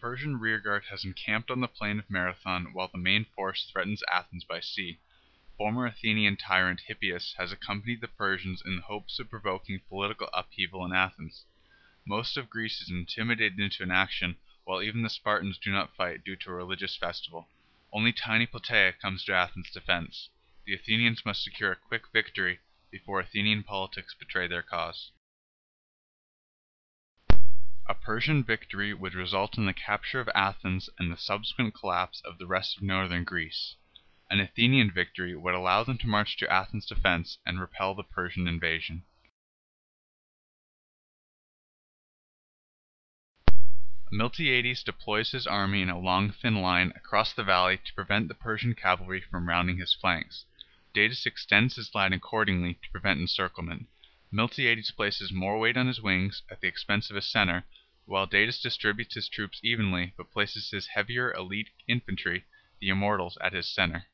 Persian rearguard has encamped on the plain of Marathon while the main force threatens Athens by sea. Former Athenian tyrant Hippias has accompanied the Persians in the hopes of provoking political upheaval in Athens. Most of Greece is intimidated into an action, while even the Spartans do not fight due to a religious festival. Only tiny Plataea comes to Athens' defense. The Athenians must secure a quick victory before Athenian politics betray their cause. A Persian victory would result in the capture of Athens and the subsequent collapse of the rest of northern Greece. An Athenian victory would allow them to march to Athens' defense and repel the Persian invasion. Miltiades deploys his army in a long thin line across the valley to prevent the Persian cavalry from rounding his flanks. Datis extends his line accordingly to prevent encirclement. Miltiades places more weight on his wings at the expense of his center, while Datis distributes his troops evenly but places his heavier elite infantry, the Immortals, at his center.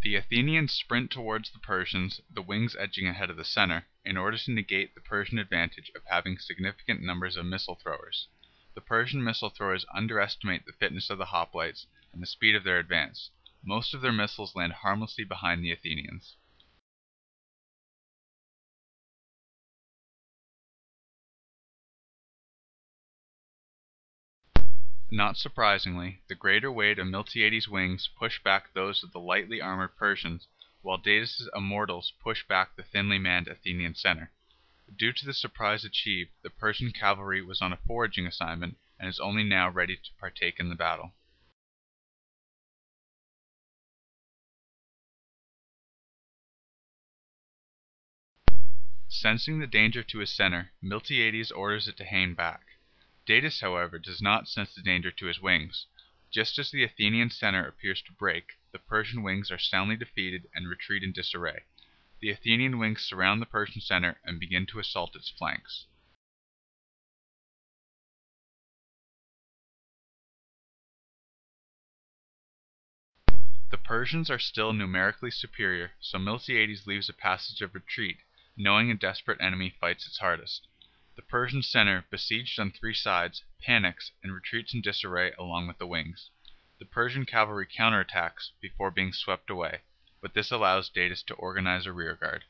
The Athenians sprint towards the Persians, the wings edging ahead of the center, in order to negate the Persian advantage of having significant numbers of missile throwers. The Persian missile throwers underestimate the fitness of the hoplites and the speed of their advance. Most of their missiles land harmlessly behind the Athenians. Not surprisingly, the greater weight of Miltiades' wings push back those of the lightly armored Persians, while Datis' Immortals push back the thinly manned Athenian center. Due to the surprise achieved, the Persian cavalry was on a foraging assignment and is only now ready to partake in the battle. Sensing the danger to his center, Miltiades orders it to hang back. Datis, however, does not sense the danger to his wings. Just as the Athenian center appears to break, the Persian wings are soundly defeated and retreat in disarray. The Athenian wings surround the Persian center and begin to assault its flanks. The Persians are still numerically superior, so Miltiades leaves a passage of retreat, knowing a desperate enemy fights its hardest. The Persian center, besieged on three sides, panics and retreats in disarray along with the wings. The Persian cavalry counterattacks before being swept away, but this allows Datis to organize a rearguard.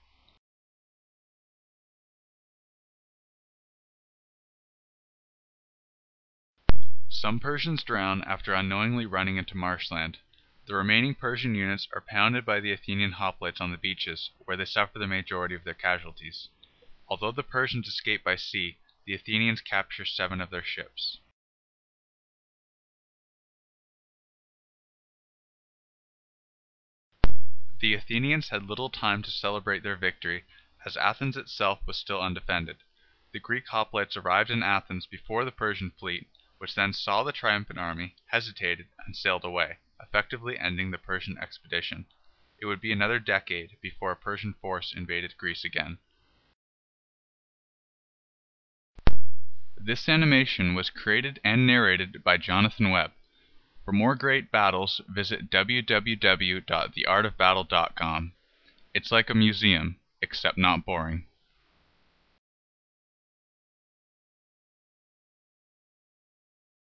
Some Persians drown after unknowingly running into marshland. The remaining Persian units are pounded by the Athenian hoplites on the beaches, where they suffer the majority of their casualties. Although the Persians escape by sea, the Athenians capture 7 of their ships. The Athenians had little time to celebrate their victory, as Athens itself was still undefended. The Greek hoplites arrived in Athens before the Persian fleet, which then saw the triumphant army, hesitated, and sailed away, effectively ending the Persian expedition. It would be another decade before a Persian force invaded Greece again. This animation was created and narrated by Jonathan Webb. For more great battles, visit www.theartofbattle.com. It's like a museum, except not boring.